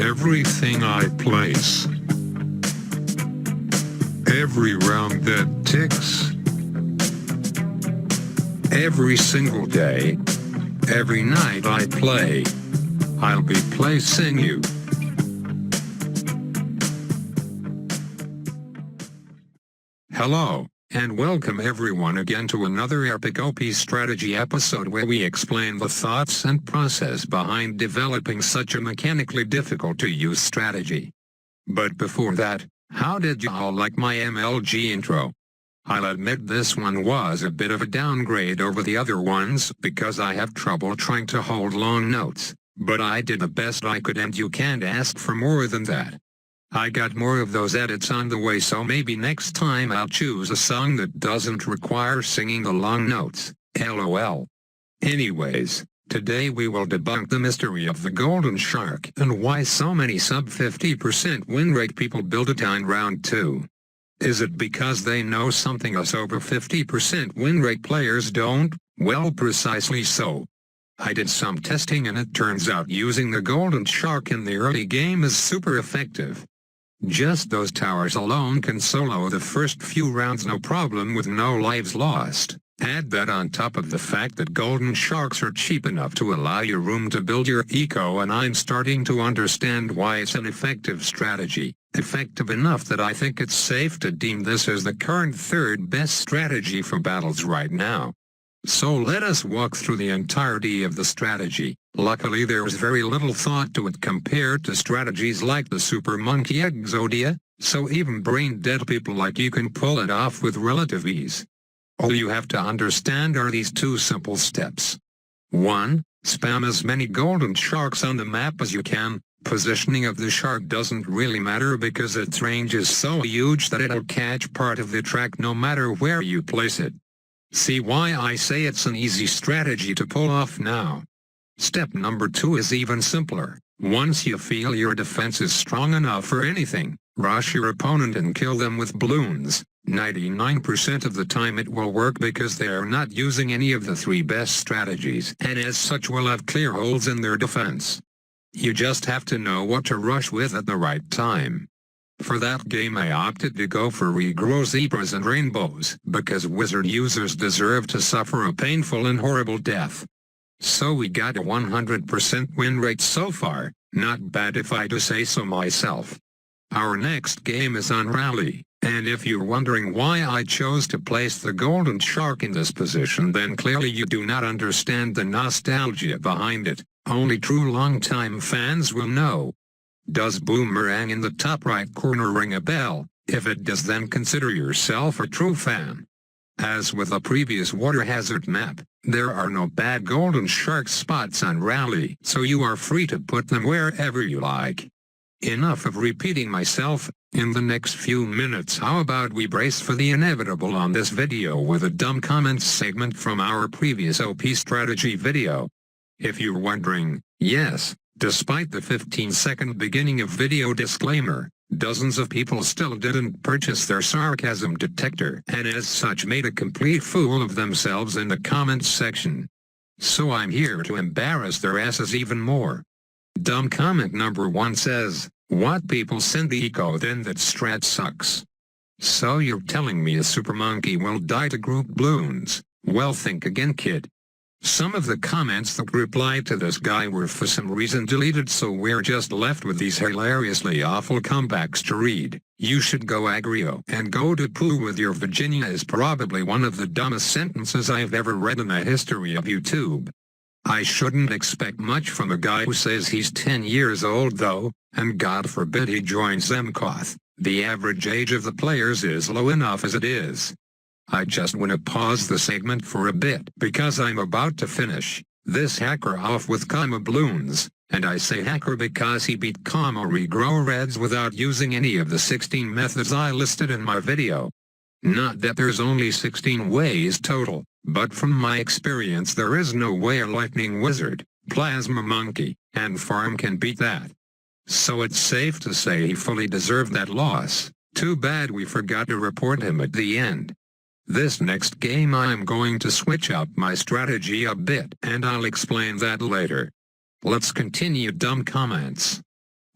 everything I place. Every round that ticks. Every single day. Every night I play. I'll be placing you. Hello, and welcome everyone again to another epic OP strategy episode where we explain the thoughts and process behind developing such a mechanically difficult to use strategy. But before that, how did you all like my MLG intro? I'll admit this one was a bit of a downgrade over the other ones because I have trouble trying to hold long notes, but I did the best I could and you can't ask for more than that. I got more of those edits on the way, so maybe next time I'll choose a song that doesn't require singing the long notes, LOL. Anyways, today we will debunk the mystery of the golden shark and why so many sub 50% win rate people build it on round 2. Is it because they know something us over 50% win rate players don't? Well, precisely so. I did some testing and it turns out using the golden shark in the early game is super effective. Just those towers alone can solo the first few rounds no problem with no lives lost. Add that on top of the fact that golden sharks are cheap enough to allow you room to build your eco, and I'm starting to understand why it's an effective strategy. Effective enough that I think it's safe to deem this as the current third best strategy for battles right now. So let us walk through the entirety of the strategy. Luckily there's very little thought to it compared to strategies like the Super Monkey Exodia, so even brain-dead people like you can pull it off with relative ease. All you have to understand are these two simple steps. 1. Spam as many golden sharks on the map as you can. Positioning of the shark doesn't really matter because its range is so huge that it'll catch part of the track no matter where you place it. See why I say it's an easy strategy to pull off now. Step number 2 is even simpler. Once you feel your defense is strong enough for anything, rush your opponent and kill them with balloons. 99% of the time it will work because they are not using any of the 3 best strategies and as such will have clear holes in their defense. You just have to know what to rush with at the right time. For that game I opted to go for regrow zebras and rainbows because wizard users deserve to suffer a painful and horrible death. So we got a 100% win rate so far, not bad if I do say so myself. Our next game is on Rally, and if you're wondering why I chose to place the golden shark in this position, then clearly you do not understand the nostalgia behind it. Only true long-time fans will know. Does boomerang in the top right corner ring a bell? If it does, then consider yourself a true fan. As with a previous water hazard map, there are no bad golden shark spots on Rally, so you are free to put them wherever you like. Enough of repeating myself. In the next few minutes, how about we brace for the inevitable on this video with a dumb comments segment from our previous OP strategy video. If you're wondering, yes, despite the 15-second beginning of video disclaimer, dozens of people still didn't purchase their sarcasm detector and as such made a complete fool of themselves in the comments section. So I'm here to embarrass their asses even more. Dumb comment number 1 says, "What people send the eco then that strat sucks." So you're telling me a super monkey will die to group balloons? Well, think again, kid. Some of the comments that replied to this guy were for some reason deleted, so we're just left with these hilariously awful comebacks to read. "You should go aggro and go to poo with your Virginia" is probably one of the dumbest sentences I've ever read in the history of YouTube. I shouldn't expect much from a guy who says he's 10 years old though, and God forbid he joins MCOTH. The average age of the players is low enough as it is. I just want to pause the segment for a bit because I'm about to finish this hacker off with comma balloons, and I say hacker because he beat comma regrow reds without using any of the 16 methods I listed in my video. Not that there's only 16 ways total, but from my experience there is no way a lightning wizard, plasma monkey, and farm can beat that. So it's safe to say he fully deserved that loss. Too bad we forgot to report him at the end. This next game I'm going to switch up my strategy a bit, and I'll explain that later. Let's continue dumb comments.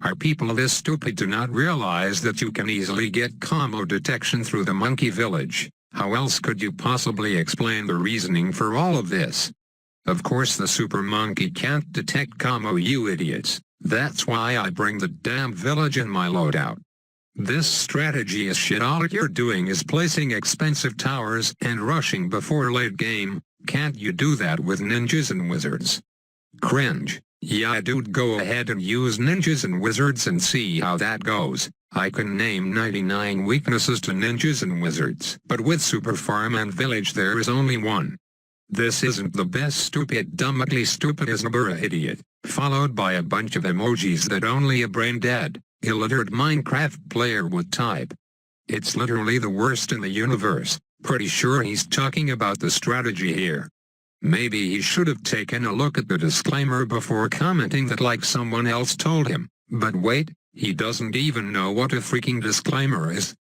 Are people this stupid to not realize that you can easily get combo detection through the monkey village? How else could you possibly explain the reasoning for all of this? Of course the super monkey can't detect combo, you idiots. That's why I bring the damn village in my loadout. This strategy is shit. All you're doing is placing expensive towers and rushing before late game. Can't you do that with ninjas and wizards? Cringe. Yeah dude, go ahead and use ninjas and wizards and see how that goes. I can name 99 weaknesses to ninjas and wizards, but with super farm and village there is only one. This isn't the best. Stupid, dumb, ugly, stupid as a idiot, followed by a bunch of emojis that only a brain-dead, illiterate Minecraft player would type. It's literally the worst in the universe. Pretty sure he's talking about the strategy here. Maybe he should have taken a look at the disclaimer before commenting that like someone else told him. But wait, he doesn't even know what a freaking disclaimer is.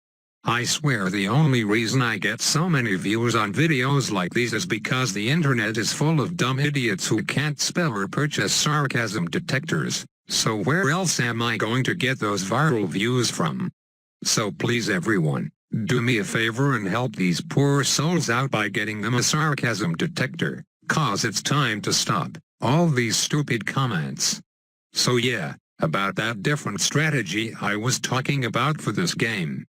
I swear the only reason I get so many views on videos like these is because the internet is full of dumb idiots who can't spell or purchase sarcasm detectors. So where else am I going to get those viral views from? So please everyone, do me a favor and help these poor souls out by getting them a sarcasm detector, cause it's time to stop all these stupid comments. So yeah, about that different strategy I was talking about for this game.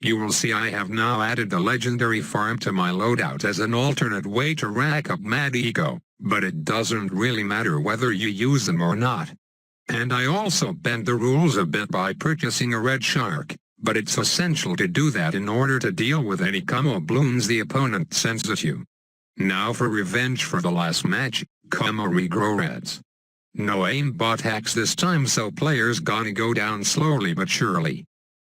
You will see I have now added the legendary farm to my loadout as an alternate way to rack up mad ego, but it doesn't really matter whether you use them or not. And I also bend the rules a bit by purchasing a red shark, but it's essential to do that in order to deal with any combo bloons the opponent sends at you. Now for revenge for the last match, combo regrow reds. No aimbot hacks this time, so players gotta go down slowly but surely.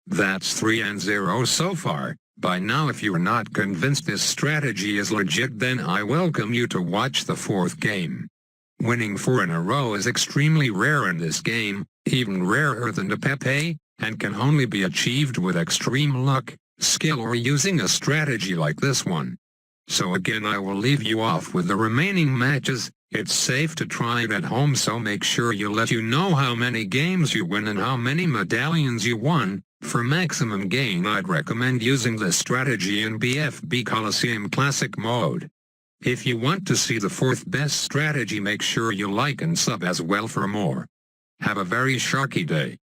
That's 3-0 so far. By now if you're not convinced this strategy is legit, then I welcome you to watch the fourth game. Winning 4 in a row is extremely rare in this game, even rarer than the Pepe, and can only be achieved with extreme luck, skill, or using a strategy like this one. So again I will leave you off with the remaining matches. It's safe to try it at home, so make sure you let you know how many games you win and how many medallions you won. For maximum gain I'd recommend using this strategy in BFB Coliseum Classic mode. If you want to see the fourth best strategy, make sure you like and sub as well for more. Have a very sharky day.